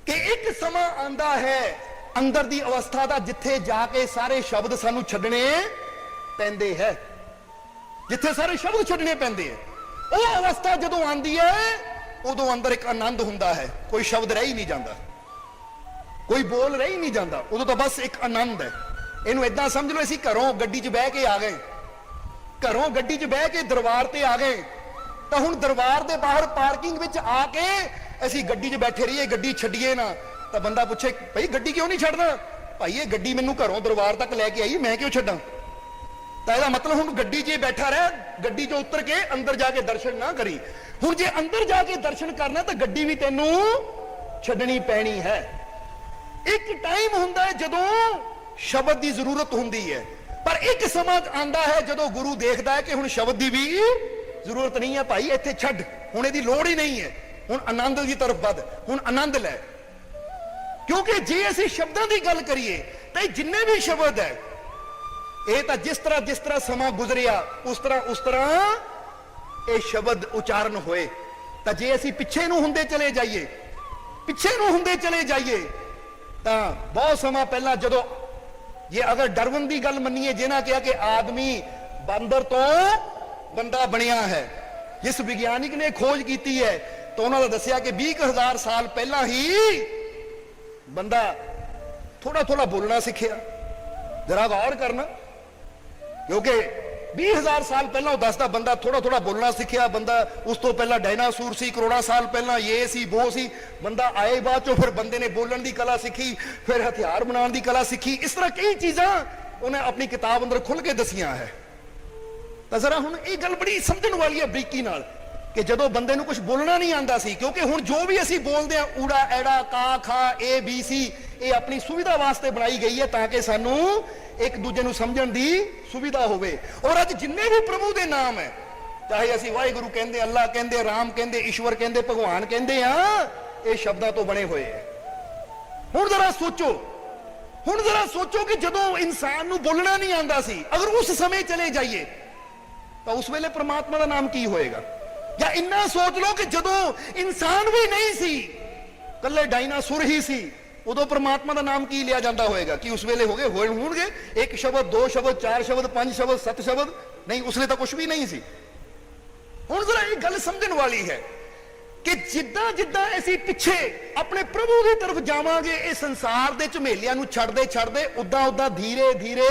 कि एक समा आंदा है अंदर दी अवस्था दा जिथे जाके सारे शब्द सानू छड्डने पैंदे है, जिथे सारे शब्द छड्डने पैंदे है। वो अवस्था जदों आंदी है उदों अंदर एक आनंद हुंदा है, कोई शब्द रह ही नहीं जाता, कोई बोल रह ही नहीं जाता, उदों तो बस एक आनंद है। इनू इदां समझ लो असीं घरों गड्डी च बह के आ गए, घरों गड्डी च बह के दरबार ते आ गए, तो हुण दरबार दे बाहर पार्किंग विच आके असीं गड्डी च बैठे रहिए, गड्डी छड्डीए ना, तो बंदा पूछे भाई गड्डी क्यों नहीं छड्डदा? भाई ये गड्डी मैनू घरों दरबार तक लैके आई, मैं क्यों छड्डां? तो यह मतलब हुण गड्डी च बैठा रह, गड्डी चों उतर के अंदर जाके दर्शन ना करी। हुण जे अंदर जाके दर्शन करना तो गड्डी भी तैनू छड्डनी पैनी है। एक टाइम हुंदा है जदों शब्द की जरूरत हुंदी है, पर एक समा आंदा है जदों गुरु देखदा है कि हुण शब्द की भी जरूरत नहीं है, भाई इत्थे छड्ड, हुण इहदी लोड़ ही नहीं है, हुण आनंद की तरफ वध, हुण आनंद लै। क्योंकि जे असीं शब्दां की गल करिए तो जिन्ने भी शब्द है ये तो जिस तरह समा गुजरिया उस तरह ये शब्द उच्चारण होए। तो जे असीं पिछे नूं हुंदे चले जाइए, पिछे नूं हुंदे चले जाइए, तो बहुत समा पहला जदों ये अगर डार्विन की गल मन्नीए, जिन्हां कहा कि आदमी बंदर तो बंदा बनिया है, जिस विज्ञानिक ने खोज की है तो उन्होंने दसिया कि 20,000 साल पहला ही बंदा थोड़ा थोड़ा बोलना सीखिया। जरा गौर करना, क्योंकि 20,000 साल पहला दसदा बंदा थोड़ा थोड़ा बोलना सीखिया, बंदा उस तो पहला डायनासोर सी, करोड़ों साल पहला ये सी वो सी, बंदा आए बाद चो फिर बंदे ने बोलने की कला सीखी, फिर हथियार बनाने की कला सीखी। इस तरह कई चीज़ां उन्हें अपनी किताब अंदर खुल के दसियां है। तो जरा हुण ये गल बड़ी समझण वाली है बरीकी नाल कि जदों बंदे नूं कुछ बोलना नहीं आंदा सी, क्योंकि हुण जो भी असीं बोलदे हां ऊड़ा ऐड़ा का खा ए बी सी, ये अपनी सुविधा वास्ते बनाई गई है ताकि सानू एक दूजे नूं समझण दी सुविधा होवे। और अज जिन्ने भी प्रभु दे नाम है, चाहे असीं वाहिगुरू कहंदे, अल्लाह कहंदे, राम कहंदे, ईश्वर कहंदे, भगवान कहंदे हां, ये शब्दां तो बने हुए हैं। हुण जरा सोचो, हुण जरा सोचो कि जदों इंसान नूं बोलना नहीं आंदा सी, अगर उस समय चले जाइए तो उस वेले परमात्मा का नाम की होएगा? या इन्ना सोच लो कि जदों इंसान भी नहीं सी, कल्ले डायनासोर ही सी, उदों परमात्मा का नाम की लिया जाता होएगा? कि उस वेले हो गए होणगे एक शब्द, दो शब्द, चार शब्द, पांच शब्द, 7 शब्द? नहीं, उसने तो कुछ भी नहीं सी। हुण जरा ये गल समझण वाली है कि जिद्दां जिद्दां असीं पिछे अपने प्रभु की तरफ जावांगे, इस संसार दे झमेलियां नूं छड्डदे छड्डदे उदां उदां धीरे धीरे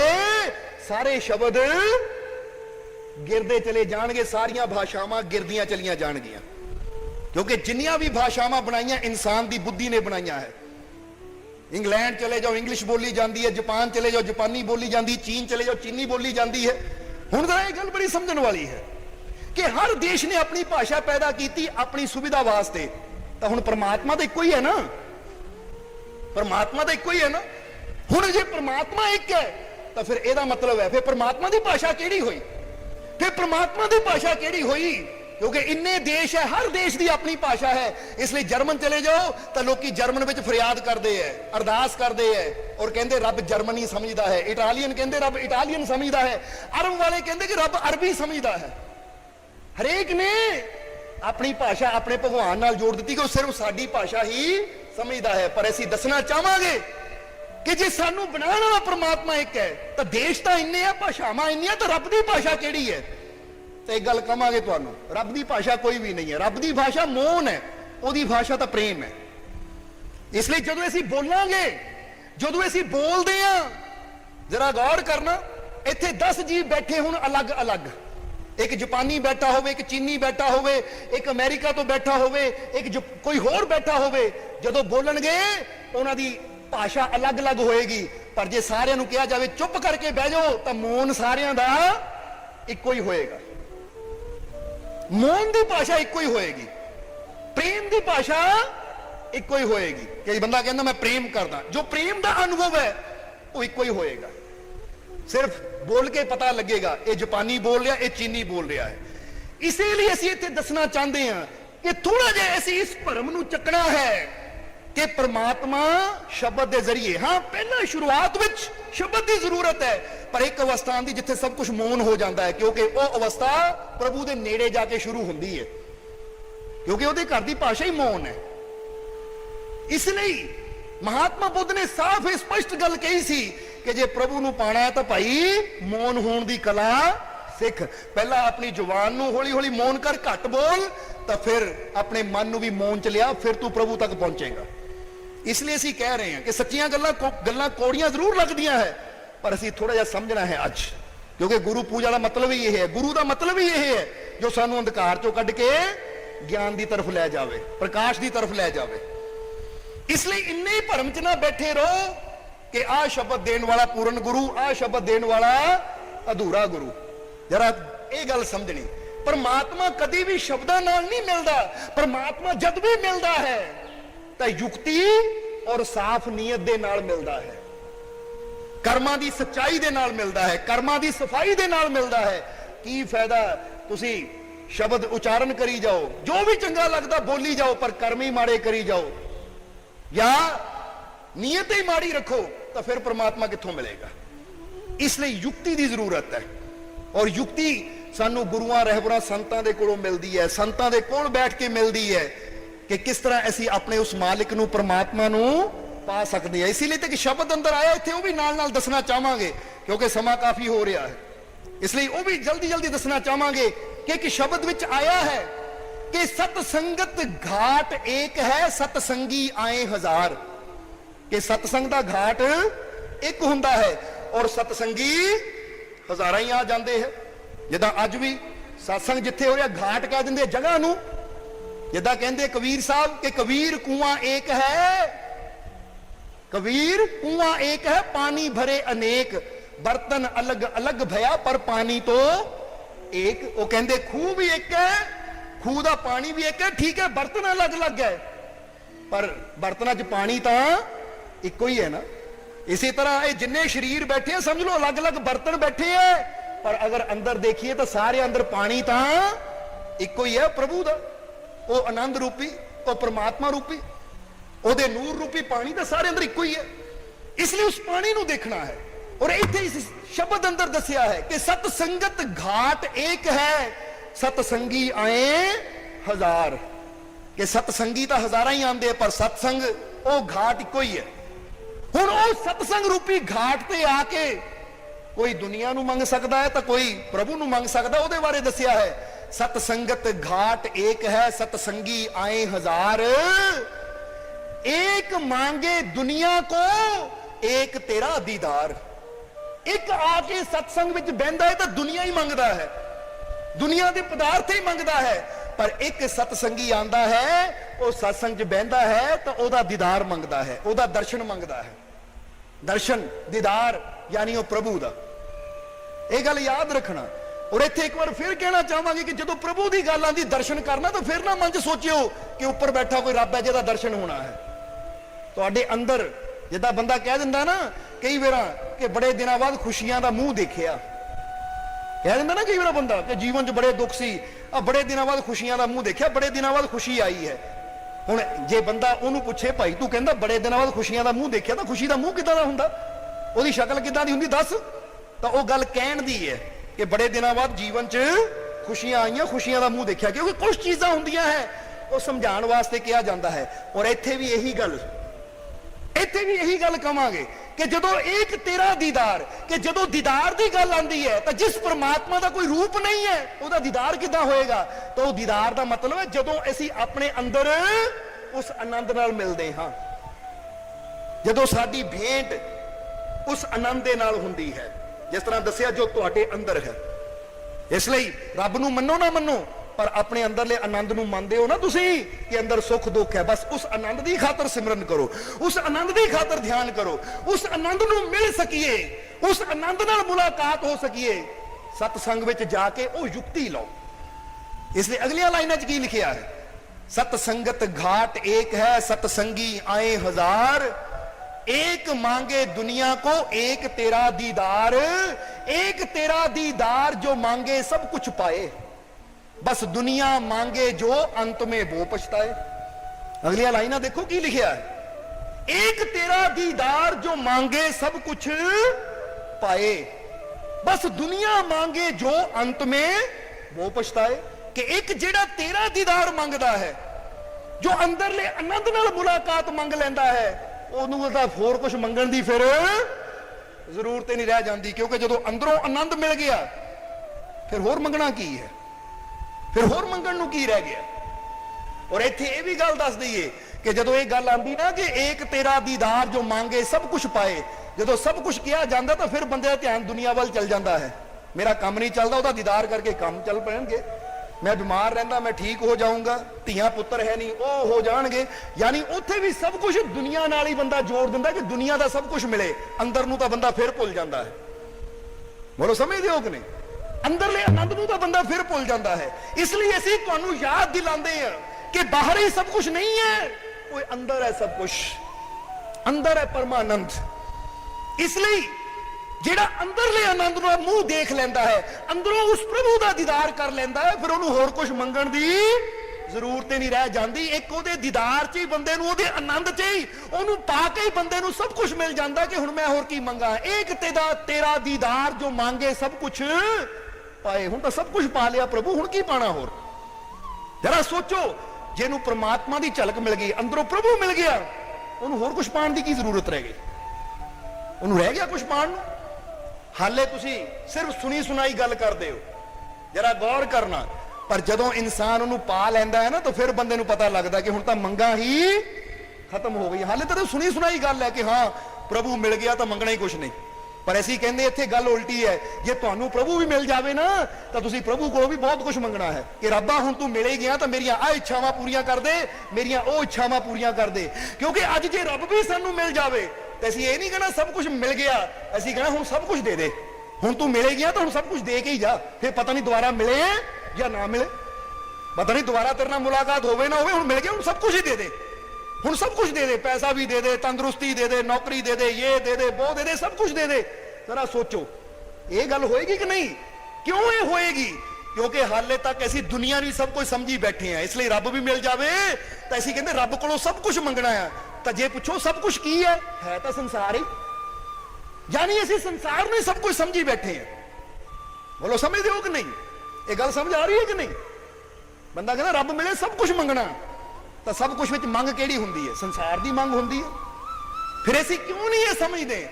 सारे शब्द गिरदे चले जाणगे, सारियां भाषावां गिरदियां चलियां जाणगियां। क्योंकि जिन्नियां भी भाषावां बनाईयां इंसान की बुद्धि ने बनाईयां है। इंग्लैंड चले जाओ इंग्लिश बोली जाती है, जापान चले जाओ जापानी बोली जाती, चीन चले जाओ चीनी बोली जाती है। हुण जरा ये गल बड़ी समझण वाली है कि हर देश ने अपनी भाषा पैदा की अपनी सुविधा वास्ते। तो हुण परमात्मा तो इक्को ही है ना, परमात्मा तो इक्को ही है ना। हुण जे परमात्मा एक है तो फिर एदा मतलब है फिर परमात्मा की भाषा केड़ी हुई? फिर परमात्मा की भाषा केड़ी हुई? क्योंकि इन्ने देश है, हर देश की अपनी भाषा है। इसलिए जर्मन चले जाओ तो लोग जर्मन में फरियाद करते हैं, अरदास करते हैं और कहते रब जर्मनी समझदा है। इटालियन कहते रब इटालियन समझदा है, अरब वाले कहते कि रब अरबी समझदा है। हरेक ने अपनी भाषा अपने भगवान नाल जोड़ दी कि सिर्फ साडी भाषा ही समझदा है। पर असीं दसना चाहांगे कि जे सानू बनाने वाला परमात्मा एक है तो देश तो इन्ने है, भाषावां इन्नियां, तो रब की भाषा केड़ी है? तो एक गल कहांगे तुहानू, रब की भाषा कोई भी नहीं है। रब की भाषा मौन है, ओदी भाषा तो प्रेम है। इसलिए जदों असीं बोलांगे, जदों असीं बोलदे हां, जरा गौर करना, इत्थे 10 जीव बैठे हुण अलग अलग, एक जापानी बैठा होवे, एक चीनी बैठा होवे, एक अमेरिका तो बैठा होवे, एक कोई होर बैठा होवे, जदों बोलणगे उन्हां दी भाषा अलग अलग होएगी। पर जे सारियां नूं कहा जाए चुप करके बह जाओ तो मौन सारियां दा इक्को ही होएगा। मौन की भाषा इक्को ही होएगी, प्रेम की भाषा इक्को ही होएगी। कई बंदा कहता मैं प्रेम करदा, जो प्रेम का अनुभव है वो इक्को ही होएगा। सिर्फ बोल के पता लगेगा ये जापानी बोल रहा, ये चीनी बोल रहा है। इसीलिए असीं इत्थे दसना चाहते हैं कि थोड़ा जिहा असीं इस भरम नूं चकना है कि परमात्मा शब्द के जरिए, हाँ पहला शुरुआत विच शब्द की जरूरत है, पर एक अवस्था आती जिथे सब कुछ मौन हो जाता है, क्योंकि वह अवस्था प्रभु के नेड़े जाके शुरू होती है। क्योंकि ਉਹਦੇ घर की भाषा ही मौन है। इसलिए महात्मा बुद्ध ने साफ स्पष्ट गल कही सी कि जे प्रभु ਨੂੰ पाना है तो भाई मौन होने की कला सिख। पहला अपनी जुबान ਨੂੰ हौली हौली मौन कर, घट बोल, तो फिर अपने मन ਨੂੰ भी मौन च लिया, फिर तू प्रभु तक पहुंचेगा। इसलिए असीं कह रहे हैं कि सच्चियां गल्लां कौड़ियां जरूर लगदियां है, पर असीं थोड़ा जिहा समझना है अज, क्योंकि गुरु पूजा का मतलब ही यह है, गुरु का मतलब ही यह है जो सानू अंधकार चों कढ के ज्ञान की तरफ लै जावे, प्रकाश की तरफ लै जावे। इसलिए इन्ने ही भरम च ना बैठे रहो कि आ शब्द देने वाला पूर्ण गुरु, आ शब्द देने वाला अधूरा गुरु। जरा ये गल समझनी, परमात्मा कभी भी शब्दां नाल नहीं मिलता। परमात्मा जब भी मिलता है तो युक्ति और साफ नीयत दे नाल मिलता है, कर्मां दी सच्चाई दे नाल मिलता है, कर्मां दी सफाई दे नाल मिलता है। की फायदा तुसी शब्द उच्चारण करी जाओ, जो भी चंगा लगता बोली जाओ, पर कर्म ही माड़े करी जाओ या नीयत ही माड़ी रखो, तो फिर परमात्मा कित्थों मिलेगा। इसलिए युक्ति की जरूरत है, और युक्ति सानू गुरुआं रहबरां संतां दे कोलों मिलदी है, संतां दे कोल बैठ के मिलदी है कि किस तरह असीं अपने उस मालिक नू, परमात्मा नू पा सकते हैं। इसीलिए तो कि शब्द अंदर आया इत्थे वो भी नाल नाल दसना चाहांगे, क्योंकि समा काफी हो रहा है, इसलिए वो भी जल्दी जल्दी दसना चाहांगे कि एक शब्द विच आया है कि सतसंगत घाट एक है, सतसंगी आए हजार। कि सतसंग दा घाट एक हुंदा है और सतसंगी हजारां ही आ जाते हैं। जिद्दां अज भी सत्संग जिथे हो रहा घाट कह दिंदे जगह नू, जिद्दां कहंदे कबीर साहब कि कबीर कुआं एक है, कबीर कुआं एक है, पानी भरे अनेक, बर्तन अलग अलग भया पर पानी तो एक। वो कहंदे खूह भी एक है, खूह दा पानी भी एक है, ठीक है, बर्तन अलग अलग है, पर बर्तनां च पानी तो इको ही है ना। इसी तरह ये जिन्ने शरीर बैठे हैं समझ लो अलग अलग बर्तन बैठे हैं, पर अगर अंदर देखिए तो सारे अंदर पानी तो इको ही है, प्रभु दा, वो आनंद रूपी, वो परमात्मा रूपी, ਉਹਦੇ ਨੂਰ रूपी पानी तो सारे अंदर इको ही है। इसलिए उस पानी नू देखना है। और इत्थे इस शब्द अंदर दसिया है कि सतसंगत घाट एक है, सतसंगी आए हजार। कि सतसंगी तो हजारा ही आंदे, पर सतसंग वो घाट इको ही है। हुण वो सतसंग रूपी घाट ते आके कोई दुनिया नू मंग सकता है तो कोई प्रभु नू मंग सकता, ਉਹਦੇ बारे दसिया है सतसंगत घाट एक है, सतसंगी आए हजार। एक मांगे दुनिया को, एक तेरा दीदार। एक आके सत्संग विच बहंदा है तो दुनिया ही मंगदा है, दुनिया के पदार्थ ही मंगदा है, पर एक सतसंगी आंदा है, वो सत्संग च बहंदा है तो ओदा दीदार मंगदा है, ओदा दर्शन मंगदा है। दर्शन दीदार यानी वो प्रभु दा, ये गल याद रखना। और इत्थे एक बार फिर कहना चाहांगे कि जो प्रभु की गल आंदी दर्शन करना, तो फिर ना मन च सोचियो कि ऊपर बैठा कोई रब है जिहदा दर्शन होना है। तुहाडे अंदर जिद्दां बंदा कह दिंदा ना कई बार कि बड़े दिनों बाद खुशियां दा मुंह देखिया, कह दिंदा ना कई बार बंदा कि जीवन च बड़े दुख सी, बड़े दिनों बाद खुशियां दा मुंह देखिया, बड़े दिनों बाद खुशी आई है। हुण जे बंदा उहनूं पुछे भाई तू कहंदा बड़े दिनों बाद खुशियां दा मुंह देखिया, तो खुशी दा मुंह किदां दा हुंदा, ओहदी शक्ल किदां दी हुंदी दस। तो वह गल कहण दी है कि बड़े दिनों बाद जीवन च खुशियां आईयां, खुशियां दा मुंह देखिया, क्योंकि कुछ चीज़ां हुंदियां है वो समझाउण वास्ते कहा जाता है। और इत्थे भी यही गल, इत्थे भी यही गल कहांगे कि जदों एक तेरा दीदार, कि जदों दीदार की गल आती है तो जिस परमात्मा का कोई रूप नहीं है उसका दीदार किदां होएगा। तो दीदार का मतलब है जदों असीं अपने अंदर उस आनंद नाल मिलदे हां, जदों साडी भेंट उस आनंद दे नाल हुंदी है, जिस तरह दसिया जो तुहाडे अंदर है। इसलिए रब नूं मन्नो ना मन्नो, पर अपने अंदरले आनंद नूं मनदे हो ना तुसीं कि अंदर सुख दुख है, बस उस आनंद की खातर सिमरन करो, उस आनंद की खातर ध्यान करो, उस आनंद नूं मिल सकीए, उस आनंद नाल मुलाकात हो सकीए, सतसंग विच जाके वो युक्ति लो। इसलिए अगलियां लाइनां च की लिखिया है, सतसंगत घाट एक है, सतसंगी आए हजार। एक मांगे दुनिया को, एक तेरा दीदार। एक तेरा दीदार जो मांगे सब कुछ पाए, बस दुनिया मांगे जो अंत में वो पछताए। अगलियां लाइना देखो की लिखिया है, एक तेरा दीदार जो मांगे सब कुछ पाए, बस दुनिया मांगे जो अंत में वो पछताए। कि एक जेड़ा तेरा दीदार मंगदा है, जो अंदरले आनंद नाल मुलाकात मंग लैंदा है, ਉਹਨੂੰ ਤਾਂ ਹੋਰ कुछ मंगण दी फिर जरूरत ही नहीं रह जाती, क्योंकि जो अंदरों आनंद मिल गया फिर होर मंगना की है, फिर होर मंगण नूं की रह गया। और इत्थे ये भी गल दस दईए कि जो ये गल आंदी ना कि एक तेरा दीदार जो मांगे सब कुछ पाए, जो सब कुछ किया जाता तो फिर बंदे का ध्यान दुनिया वाल चल जाता है। मेरा काम नहीं चलता, वह दीदार करके काम चल पैणगे, मैं बीमार रहता मैं ठीक हो जाऊंगा, धियां पुत्र है नहीं वो हो जाएंगे। यानी उत्थे भी सब कुछ दुनिया नाल ही बंदा जोड़ दिंदा कि दुनिया का सब कुछ मिले, अंदर नूं तां बंदा फिर भुल जाता है। बोलो समझदे हो कि नहीं? अंदरले आनंद नूं तां बंदा फिर भुल जाता है। इसलिए असीं तुहानूं याद दिलांदे हां कि बाहर ही सब कुछ नहीं है, कोई अंदर है सब कुछ, अंदर है परमानंद। इसलिए ਜਿਹੜਾ ਅੰਦਰਲੇ ਆਨੰਦ ਨੂੰ ਮੂੰਹ ਦੇਖ ਲੈਂਦਾ ਹੈ, ਅੰਦਰੋਂ ਉਸ ਪ੍ਰਭੂ ਦਾ ਦੀਦਾਰ ਕਰ ਲੈਂਦਾ ਹੈ, ਫਿਰ ਉਹਨੂੰ ਹੋਰ ਕੁਝ ਮੰਗਣ ਦੀ ਜ਼ਰੂਰਤ ਹੀ ਨਹੀਂ ਰਹਿ ਜਾਂਦੀ। ਇੱਕ ਉਹਦੇ ਦੀਦਾਰ 'ਚ ਹੀ ਬੰਦੇ ਨੂੰ, ਉਹਦੇ ਆਨੰਦ 'ਚ ਹੀ ਉਹਨੂੰ ਪਾ ਕੇ ਹੀ ਬੰਦੇ ਨੂੰ ਸਭ ਕੁਝ ਮਿਲ ਜਾਂਦਾ ਕਿ ਹੁਣ ਮੈਂ ਹੋਰ ਕੀ ਮੰਗਾ। ਇੱਕ ਤੇਰਾ ਦੀਦਾਰ ਜੋ ਮੰਗੇ ਸਭ ਕੁਝ ਪਾਏ। ਹੁਣ ਤਾਂ ਸਭ ਕੁਝ ਪਾ ਲਿਆ ਪ੍ਰਭੂ, ਹੁਣ ਕੀ ਪਾਣਾ ਹੋਰ? ਜਰਾ ਸੋਚੋ, ਜਿਹਨੂੰ ਪ੍ਰਮਾਤਮਾ ਦੀ ਝਲਕ ਮਿਲ ਗਈ, ਅੰਦਰੋਂ ਪ੍ਰਭੂ ਮਿਲ ਗਿਆ, ਉਹਨੂੰ ਹੋਰ ਕੁਝ ਪਾਣ ਦੀ ਕੀ ਜ਼ਰੂਰਤ ਰਹਿ ਗਈ? ਉਹਨੂੰ ਰਹਿ ਗਿਆ ਕੁਝ ਪਾਣ ਨੂੰ? ਹਾਲੇ ਤੁਸੀਂ ਸਿਰਫ ਸੁਣੀ ਸੁਣਾਈ ਗੱਲ ਕਰਦੇ ਹੋ, ਜਰਾ ਗੌਰ ਕਰਨਾ। ਪਰ ਜਦੋਂ ਇਨਸਾਨ ਉਹਨੂੰ ਪਾ ਲੈਂਦਾ ਹੈ ਨਾ ਤਾਂ ਫਿਰ ਬੰਦੇ ਨੂੰ ਪਤਾ ਲੱਗਦਾ ਕਿ ਹੁਣ ਤਾਂ ਮੰਗਾਂ ਹੀ ਖਤਮ ਹੋ ਗਈ। ਹਾਲੇ ਤਾਂ ਸੁਣੀ ਸੁਣਾਈ ਗੱਲ ਹੈ ਕਿ ਹਾਂ ਪ੍ਰਭੂ ਮਿਲ ਗਿਆ ਤਾਂ ਮੰਗਣਾ ਹੀ ਕੁਝ ਨਹੀਂ। ਪਰ ਅਸੀਂ ਕਹਿੰਦੇ ਇੱਥੇ ਗੱਲ ਉਲਟੀ ਹੈ, ਜੇ ਤੁਹਾਨੂੰ ਪ੍ਰਭੂ ਵੀ ਮਿਲ ਜਾਵੇ ਨਾ ਤਾਂ ਤੁਸੀਂ ਪ੍ਰਭੂ ਕੋਲੋਂ ਵੀ ਬਹੁਤ ਕੁਝ ਮੰਗਣਾ ਹੈ ਕਿ ਰੱਬਾ ਹੁਣ ਤੂੰ ਮਿਲ ਹੀ ਗਿਆ ਤਾਂ ਮੇਰੀਆਂ ਆਹ ਇੱਛਾਵਾਂ ਪੂਰੀਆਂ ਕਰ ਦੇ, ਮੇਰੀਆਂ ਉਹ ਇੱਛਾਵਾਂ ਪੂਰੀਆਂ ਕਰ ਦੇ। ਕਿਉਂਕਿ ਅੱਜ ਜੇ ਰੱਬ ਵੀ ਸਾਨੂੰ ਮਿਲ ਜਾਵੇ ਤੇ ਅਸੀਂ ਇਹ ਨਹੀਂ ਕਹਿਣਾ ਸਭ ਕੁਝ ਮਿਲ ਗਿਆ, ਅਸੀਂ ਕਹਿਣਾ ਹੁਣ ਸਭ ਕੁਝ ਦੇ ਦੇ, ਹੁਣ ਤੂੰ ਮਿਲੇ ਗਿਆ ਤਾਂ ਹੁਣ ਸਭ ਕੁਝ ਦੇ ਕੇ ਹੀ ਜਾ। ਫਿਰ ਪਤਾ ਨਹੀਂ ਦੁਬਾਰਾ ਮਿਲੇ ਜਾਂ ਨਾ ਮਿਲੇ, ਪਤਾ ਨਹੀਂ ਦੁਬਾਰਾ ਤੇਰੇ ਨਾਲ ਮੁਲਾਕਾਤ ਹੋਵੇ ਨਾ ਹੋਵੇ, ਹੁਣ ਮਿਲ ਗਿਆ ਹੁਣ ਸਭ ਕੁਝ ਹੀ ਦੇ ਦੇ, ਹੁਣ ਸਭ ਕੁਝ ਦੇ ਦੇ, ਪੈਸਾ ਵੀ ਦੇ ਦੇ, ਤੰਦਰੁਸਤੀ ਦੇ ਦੇ, ਨੌਕਰੀ ਦੇ ਦੇ, ਇਹ ਦੇ ਦੇ, ਉਹ ਦੇ ਦੇ, ਸਭ ਕੁਝ ਦੇ ਦੇ। ਜ਼ਰਾ ਸੋਚੋ ਇਹ ਗੱਲ ਹੋਏਗੀ ਕਿ ਨਹੀਂ? ਕਿਉਂ ਇਹ ਹੋਏਗੀ? ਕਿਉਂਕਿ ਹਾਲੇ ਤੱਕ ਅਸੀਂ ਦੁਨੀਆ ਨੂੰ ਸਭ ਕੁਝ ਸਮਝੀ ਬੈਠੇ ਆ। ਇਸ ਲਈ ਰੱਬ ਵੀ ਮਿਲ ਜਾਵੇ ਤਾਂ ਅਸੀਂ ਕਹਿੰਦੇ ਰੱਬ ਕੋਲੋਂ ਸਭ ਕੁਝ ਮੰਗਣਾ ਆ। ਤਾਂ ਜੇ ਪੁੱਛੋ ਸਭ ਕੁਝ ਕੀ ਹੈ ਤਾਂ ਸੰਸਾਰ ਹੀ, ਯਾਨੀ ਅਸੀਂ ਸੰਸਾਰ ਨੂੰ ਹੀ ਸਭ ਕੁਝ ਸਮਝੀ ਬੈਠੇ ਆ। ਬੋਲੋ ਸਮਝਦੇ ਹੋ ਕਿ ਨਹੀਂ? ਇਹ ਗੱਲ ਸਮਝ ਆ ਰਹੀ ਹੈ ਕਿ ਨਹੀਂ? ਬੰਦਾ ਕਹਿੰਦਾ ਰੱਬ ਮਿਲੇ ਸਭ ਕੁਝ ਮੰਗਣਾ, ਤਾਂ ਸਭ ਕੁਝ ਵਿੱਚ ਮੰਗ ਕਿਹੜੀ ਹੁੰਦੀ ਹੈ? ਸੰਸਾਰ ਦੀ ਮੰਗ ਹੁੰਦੀ ਹੈ। ਫਿਰ ਅਸੀਂ ਕਿਉਂ ਨਹੀਂ ਇਹ ਸਮਝਦੇ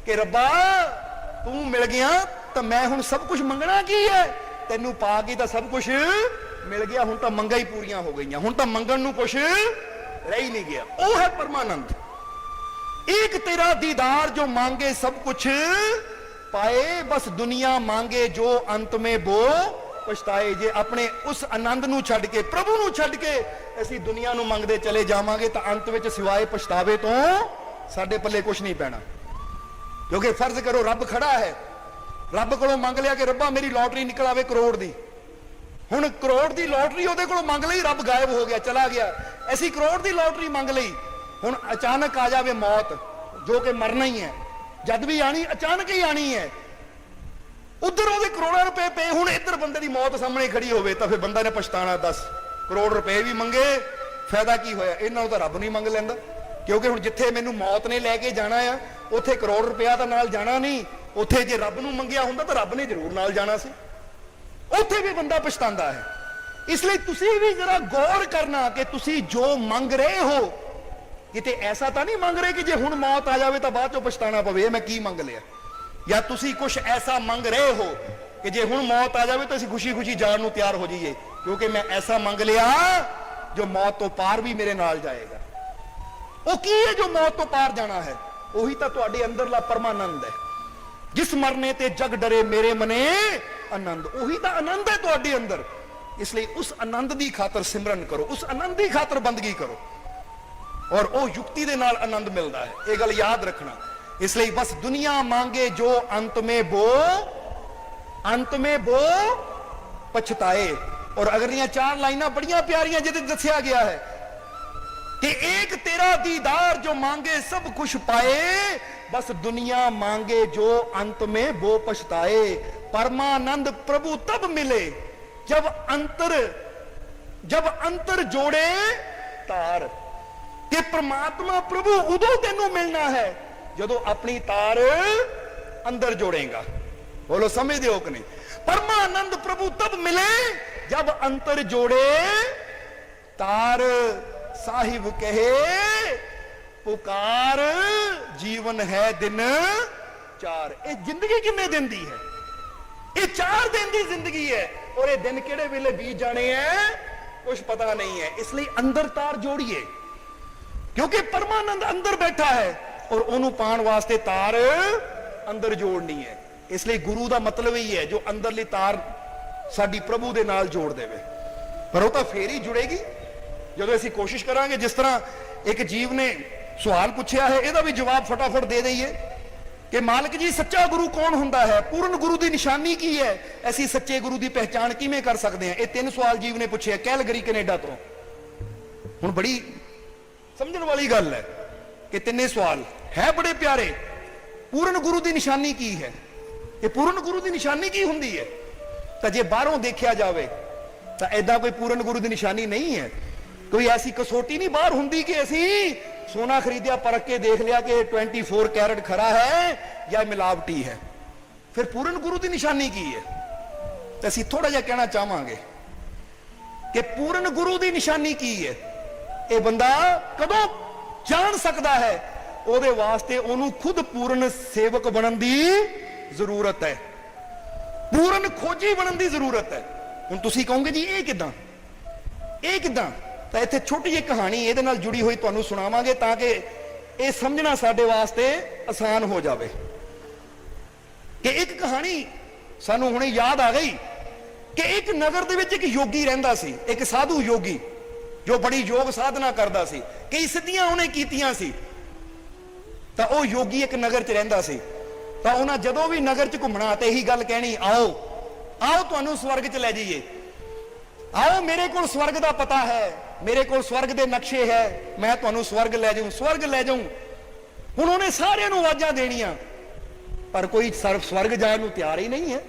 ਕਿ ਰੱਬਾ ਤੂੰ ਮਿਲ ਗਿਆ ਤਾਂ ਮੈਂ ਹੁਣ ਸਭ ਕੁਝ ਮੰਗਣਾ ਕੀ ਹੈ? ਤੈਨੂੰ ਪਾ ਕੇ ਤਾਂ ਸਭ ਕੁਝ ਮਿਲ ਗਿਆ, ਹੁਣ ਤਾਂ ਮੰਗਾਂ ਹੀ ਪੂਰੀਆਂ ਹੋ ਗਈਆਂ, ਹੁਣ ਤਾਂ ਮੰਗਣ ਨੂੰ ਕੁਝ रह ही नहीं गया। वो है परमानंद। एक तेरा दीदार जो मांगे सब कुछ पाए, बस दुनिया मांगे जो अंत में वो पछताए। जे अपने उस आनंद नू छड़ के, प्रभु नू छड़ के असी दुनिया नू मंगदे चले जावांगे तो अंत विच सिवाय पछतावे तो साडे पल्ले कुछ नहीं पैना। क्योंकि फर्ज करो रब खड़ा है, रब कोलों मंग लिया कि रब्बा मेरी लॉटरी निकल आवे करोड़ दी, ਹੁਣ ਕਰੋੜ ਦੀ ਲੋਟਰੀ ਉਹਦੇ ਕੋਲੋਂ ਮੰਗ ਲਈ, ਰੱਬ ਗਾਇਬ ਹੋ ਗਿਆ, ਚਲਾ ਗਿਆ। ਅਸੀਂ ਕਰੋੜ ਦੀ ਲੋਟਰੀ ਮੰਗ ਲਈ, ਹੁਣ ਅਚਾਨਕ ਆ ਜਾਵੇ ਮੌਤ ਜੋ ਕਿ ਮਰਨਾ ਹੀ ਹੈ, ਜਦ ਵੀ ਆਣੀ ਅਚਾਨਕ ਹੀ ਆਣੀ ਹੈ। ਉਧਰ ਉਹਦੇ ਕਰੋੜਾਂ ਰੁਪਏ ਪਏ, ਹੁਣ ਇੱਧਰ ਬੰਦੇ ਦੀ ਮੌਤ ਸਾਹਮਣੇ ਖੜੀ ਹੋਵੇ ਤਾਂ ਫਿਰ ਬੰਦਾ ਨੇ ਪਛਤਾਣਾ। 10 ਕਰੋੜ ਰੁਪਏ ਵੀ ਮੰਗੇ, ਫਾਇਦਾ ਕੀ ਹੋਇਆ? ਇਹਨਾਂ ਨੂੰ ਤਾਂ ਰੱਬ ਨਹੀਂ ਮੰਗ ਲੈਂਦਾ। ਕਿਉਂਕਿ ਹੁਣ ਜਿੱਥੇ ਮੈਨੂੰ ਮੌਤ ਨੇ ਲੈ ਕੇ ਜਾਣਾ ਆ ਉੱਥੇ ਕਰੋੜ ਰੁਪਇਆ ਤਾਂ ਨਾਲ ਜਾਣਾ ਨਹੀਂ, ਉੱਥੇ ਜੇ ਰੱਬ ਨੂੰ ਮੰਗਿਆ ਹੁੰਦਾ ਤਾਂ ਰੱਬ ਨੇ ਜ਼ਰੂਰ ਨਾਲ ਜਾਣਾ ਸੀ, ਉੱਥੇ ਵੀ ਬੰਦਾ ਪਛਤਾਉਂਦਾ ਹੈ। ਇਸ ਲਈ ਤੁਸੀਂ ਵੀ ਜਰਾ ਗੌਰ ਕਰਨਾ ਕਿ ਤੁਸੀਂ ਜੋ ਮੰਗ ਰਹੇ ਹੋ ਕਿਤੇ ਐਸਾ ਤਾਂ ਨਹੀਂ ਮੰਗ ਰਹੇ ਕਿ ਜੇ ਹੁਣ ਮੌਤ ਆ ਜਾਵੇ ਤਾਂ ਬਾਅਦ ਚੋਂ ਪਛਤਾਣਾ ਪਵੇ ਮੈਂ ਕੀ ਮੰਗ ਲਿਆ। ਜਾਂ ਤੁਸੀਂ ਕੁਝ ਐਸਾ ਮੰਗ ਰਹੇ ਹੋ ਕਿ ਜੇ ਹੁਣ ਮੌਤ ਆ ਜਾਵੇ ਤਾਂ ਅਸੀਂ ਖੁਸ਼ੀ-ਖੁਸ਼ੀ ਜਾਣ ਨੂੰ ਤਿਆਰ ਹੋ ਜਾਈਏ ਕਿਉਂਕਿ ਮੈਂ ਐਸਾ ਮੰਗ ਲਿਆ ਜੋ ਮੌਤ ਤੋਂ ਪਾਰ ਵੀ ਮੇਰੇ ਨਾਲ ਜਾਏਗਾ। ਉਹ ਕੀ ਹੈ ਜੋ ਮੌਤ ਤੋਂ ਪਾਰ ਜਾਣਾ ਹੈ? ਉਹੀ ਤਾਂ ਤੁਹਾਡੇ ਅੰਦਰਲਾ ਪਰਮਾਨੰਦ ਹੈ। ਜਿਸ ਮਰਨੇ ਤੇ ਜਗ ਡਰੇ ਮੇਰੇ ਮਨੇ ਆਨੰਦ, ਉਹੀ ਤਾਂ ਆਨੰਦ ਹੈ ਤੁਹਾਡੇ ਅੰਦਰ। ਇਸ ਲਈ ਉਸ ਆਨੰਦ ਦੀ ਖਾਤਰ ਸਿਮਰਨ ਕਰੋ, ਉਸ ਆਨੰਦ ਦੀ ਖਾਤਰ ਬੰਦਗੀ ਕਰੋ ਔਰ ਉਹ ਯੁਕਤੀ ਦੇ ਨਾਲ ਆਨੰਦ ਮਿਲਦਾ ਹੈ। ਇਹ ਗੱਲ ਯਾਦ ਰੱਖਣਾ। ਇਸ ਲਈ ਬਸ ਦੁਨੀਆ ਮੰਗੇ ਜੋ ਅੰਤ ਮੇ ਬੋ ਪਛਤਾਏ। ਔਰ ਅਗਲੀਆਂ 4 ਲਾਈਨਾਂ ਬੜੀਆਂ ਪਿਆਰੀਆਂ ਜਿਹਦੇ ਦੱਸਿਆ ਗਿਆ ਹੈ कि एक तेरा दीदार जो मांगे सब कुछ पाए, बस दुनिया मांगे जो अंत में वो पछताए। परमानंद प्रभु तब मिले जब अंतर जोड़े तार। कि परमात्मा प्रभु उदों तेनू मिलना है जदों अपनी तार अंदर जोड़ेगा। बोलो समझदे हो कि नहीं? परमानंद प्रभु तब मिले जब अंतर जोड़े तार, साहिब कहे पुकार, जीवन है दिन चार। ये जिंदगी कितने दिन दी है? ये 4 दिन की जिंदगी है, और ये दिन केड़े वेले बीत जाने हैं कुछ पता नहीं है। इसलिए अंदर तार जोड़िए, क्योंकि परमानंद अंदर बैठा है और ओनू पाण वास्ते तार अंदर जोड़नी है। इसलिए गुरु का मतलब ही है जो अंदरली तार साडी प्रभु दे नाल जोड़ देवे। पर वो तो फिर ही जुड़ेगी जो असीं कोशिश करांगे। जिस तरह एक जीव ने सवाल पूछा है, ਇਹਦਾ भी जवाब फटाफट दे दईए कि मालिक जी सच्चा गुरु कौन हुंदा है, पूर्ण गुरु की निशानी की है, असीं सच्चे गुरु की पहचान किवें कर सकते हैं। ये 3 सवाल जीव ने पूछे कैलगरी कनेडा तो। हुण बड़ी समझण वाली गल है कि 3 सवाल है बड़े प्यारे। पूर्ण गुरु की निशानी की है, ये पूर्ण गुरु की निशानी की हुंदी है? तो जे बाहरों देखा जाए तो ऐदा कोई पूर्ण गुरु की निशानी नहीं है। कोई ऐसी कसौटी नहीं बाहर हुंदी कि असी सोना खरीदिया परख के देख लिया कि 24 कैरेट खरा है या मिलावटी है। फिर पूर्ण गुरु की निशानी की है? तो असी थोड़ा जिहा कहना चाहांगे कि पूर्ण गुरु की निशानी की है, ये बंदा कदों जान सकता है? ਉਹਦੇ वास्ते ਉਹਨੂੰ खुद पूर्ण सेवक बनने की जरूरत है, पूर्ण खोजी बनने की जरूरत है। हुण तुसीं कहोगे जी ये किदां, ये किदां? तो इत्थे छोटी जी कहानी ਇਹਦੇ ਨਾਲ जुड़ी हुई तुहानूं सुणावांगे ताकि ये समझना साडे वास्ते आसान हो जाए। कि एक कहानी सानूं हुणे याद आ गई कि एक नगर दे विच एक योगी रहिंदा सी, एक साधु योगी जो बड़ी योग साधना करदा सी, कई सिद्धियां उहने कीतियां सी। तो वह योगी एक नगर च रहिंदा सी। तो उन्हें जदों भी नगर च घूमना तो यही गल कहनी, आओ आओ तुहानूं स्वर्ग च लै जाइए, आओ मेरे को स्वर्ग का पता है, मेरे को स्वर्ग के नक्शे है, मैं तुहानूं स्वर्ग लै जाऊं, स्वर्ग लै जाऊं। हुण उन्हें सारिआं नूं आवाज़ां देणियां पर कोई स्वर्ग जाण नूं तैयार ही नहीं है।